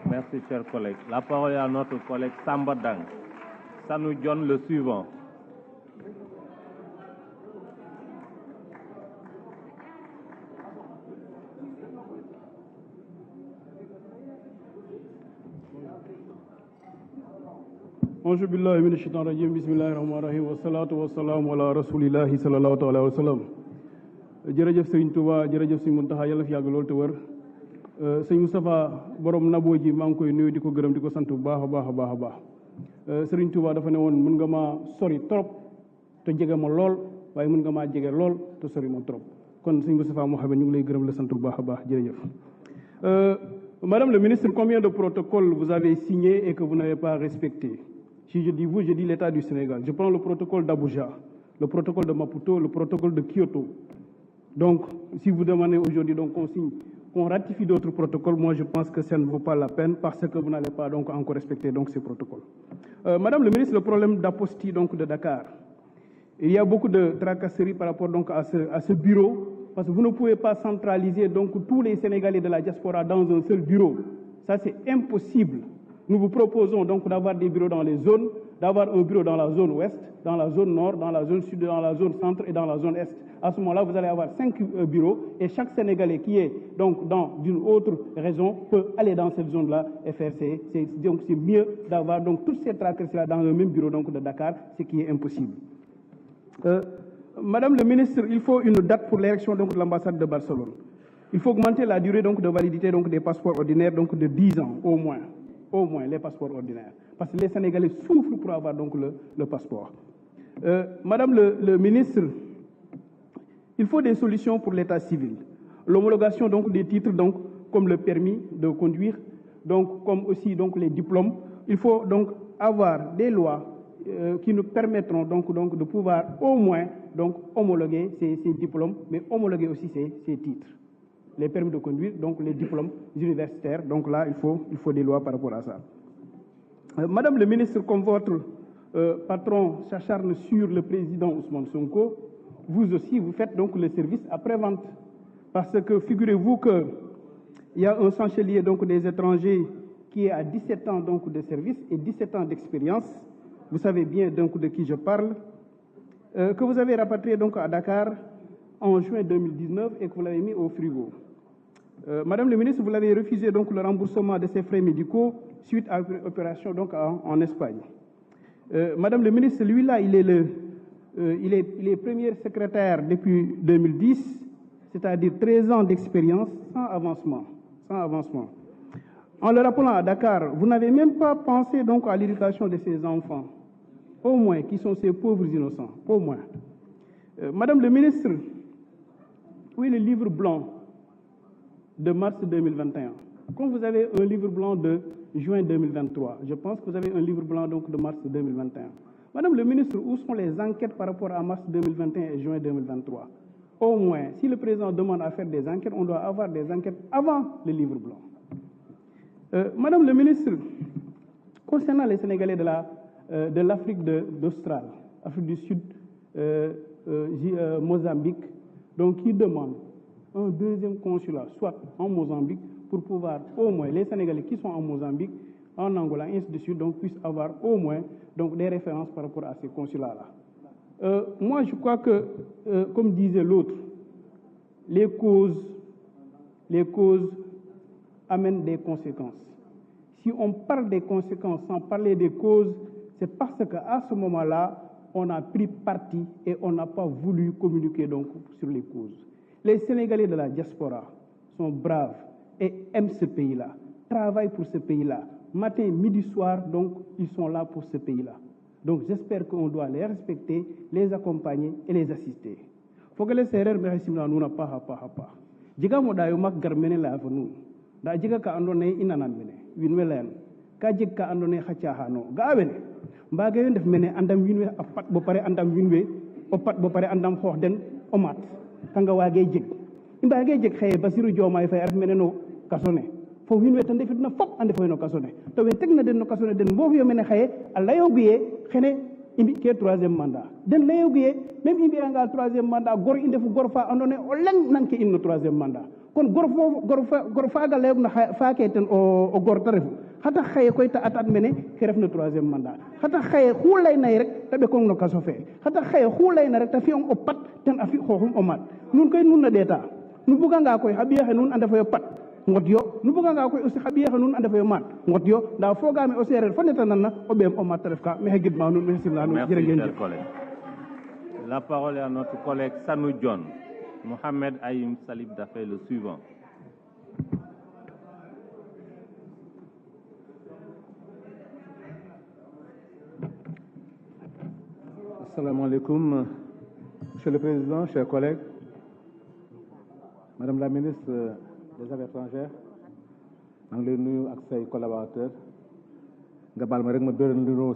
Merci, chers collègues. La parole est à notre collègue Samba Dang. Ça nous donne le suivant. Auzu billahi minash shaitanir rajim. Bismillahir rahmanir rahim. Wassalatu wassalamu ala rasulillahi sallallahu alayhi wa sallam. Jërëjëf Serigne Touba, jërëjëf Serigne Mountakha, yàlla fi yàgg lool te wër. Serigne Moustapha borom naboo ji maa ngi koy nuyu di ko gërëm di ko sant bu baax a baax. Serigne Touba dafa ne woon mën nga maa sori trop te jege ma lool waaye mën nga maa jege lool te sori ma trop. Kon Serigne Moustapha Mohamed ñu ngi lay gërëm la sant bu baax a baax jërëjëf. Madame le ministre, combien de protocoles vous avez signés et que vous n'avez pas respectés? Si je dis vous, je dis l'État du Sénégal. Je prends le protocole d'Abuja, le protocole de Maputo, le protocole de Kyoto. Donc, si vous demandez aujourd'hui qu'on signe, qu'on ratifie d'autres protocoles, moi je pense que ça ne vaut pas la peine parce que vous n'allez pas donc encore respecter donc ces protocoles. Madame le ministre, le problème d'apostille donc de Dakar. Il y a beaucoup de tracasseries par rapport donc à ce bureau, parce que vous ne pouvez pas centraliser donc tous les Sénégalais de la diaspora dans un seul bureau. Ça c'est impossible. Nous vous proposons donc d'avoir des bureaux dans les zones, d'avoir un bureau dans la zone ouest, dans la zone nord, dans la zone sud, dans la zone centre et dans la zone est. À ce moment-là, vous allez avoir 5 bureaux et chaque Sénégalais qui est donc dans une autre région peut aller dans cette zone-là et faire donc c'est mieux d'avoir donc toutes ces tracasseries-là dans le même bureau donc de Dakar, ce qui est impossible. Madame le ministre, il faut une date pour l'élection donc de l'ambassade de Barcelone. Il faut augmenter la durée donc de validité donc des passeports ordinaires donc de 10 ans au moins les passeports ordinaires, parce que les Sénégalais souffrent pour avoir donc le passeport. Madame le ministre, il faut des solutions pour l'état civil. L'homologation donc des titres donc comme le permis de conduire, donc comme aussi donc les diplômes. Il faut donc avoir des lois qui nous permettront donc de pouvoir au moins donc homologuer ces diplômes, mais homologuer aussi ces titres. Les permis de conduire, donc les diplômes universitaires. Donc là, il faut des lois par rapport à ça. Madame le ministre, comme votre patron s'acharne sur le président Ousmane Sonko, vous aussi, vous faites donc le service après-vente. Parce que figurez-vous qu'il y a un chancelier donc des étrangers qui est à 17 ans donc de service et 17 ans d'expérience. Vous savez bien donc de qui je parle. Que vous avez rapatrié donc à Dakar en juin 2019 et que vous l'avez mis au frigo. Madame le ministre, vous l'avez refusé donc le remboursement de ses frais médicaux suite à une opération donc en Espagne. Madame le ministre, lui-là, il est premier secrétaire depuis 2010, c'est-à-dire 13 ans d'expérience sans avancement. En le rappelant à Dakar, vous n'avez même pas pensé donc à l'éducation de ses enfants, au moins, qui sont ces pauvres innocents, au moins. Madame le ministre, où est le livre blanc de mars 2021? Comme vous avez un livre blanc de juin 2023, je pense que vous avez un livre blanc donc de mars 2021. Madame le ministre, où sont les enquêtes par rapport à mars 2021 et juin 2023? Au moins, si le président demande à faire des enquêtes, on doit avoir des enquêtes avant le livre blanc. Madame le ministre, concernant les Sénégalais de l'Afrique d'Austral, Afrique du Sud, Mozambique, donc qui demandent un deuxième consulat, soit en Mozambique, pour pouvoir au moins, les Sénégalais qui sont en Mozambique, en Angola, ainsi de suite, donc puissent avoir au moins donc, des références par rapport à ces consulats-là. Moi, je crois que, comme disait l'autre, les causes amènent des conséquences. Si on parle des conséquences sans parler des causes, c'est parce qu'à ce moment-là, on a pris parti et on n'a pas voulu communiquer donc sur les causes. Les Sénégalais de la diaspora sont braves et aiment ce pays-là, travaillent pour ce pays-là. Matin, midi, soir, donc, ils sont là pour ce pays-là. Donc, j'espère qu'on doit les respecter, les accompagner et les assister. Faut que les serrères me ressemblent à nous, pas. Jiga mo dayo mak garmene la avonu. Da jiga ka andone inanan mene, winwelen. Ka jig ka andone khachahano. Ga wene. Mbaga yon def mene andam winwe apat bo pare andam winwe, opat bo pare andam xoox den omat. Kanga wage jig. Mbaga jig xeye Basiru Diomaye Faye ar mene no kasone. Fo winwe tan defit na fop ande fo no kasone. To we tek na den no kasone den bo yo mene xeye alla yo guye xene indi ke troisième mandat. Den layo guye même imbi anga troisième mandat gor inde fu gor fa andone o leng nan ke inno troisième mandat. kon gor faga layogna faake ten o gor ta refu xata xaye koy ta atat mene ke refna 3e mandat xata xaye xu layna rek ta ɓekong no kaso fe xata xaye xu layna rek ta fi'ong o pat ten a fi xooxum o maat nun koy nun na ɗeeta nu buganga koy xa ɓiya xe nun a ndefoyo pat ngot yo nu buganga koy aussi xa ɓiya xe nun a ndefoyo maat ngot yo nda fogaame o seereer fo neta nanna o ɓeem o maat ta ref ka maxey gidma nuun maxey simna nuun jërë ngeen jëf. La parole est à notre collègue Sanou John. Mohamed Aïm Salib Dafé le suivant. Assalamu alaikum, Monsieur le Président, chers collègues, Madame la ministre des Affaires étrangères, maa ngi lay nuyu ak say collaborateurs nga baal ma rek ma beral nuyoo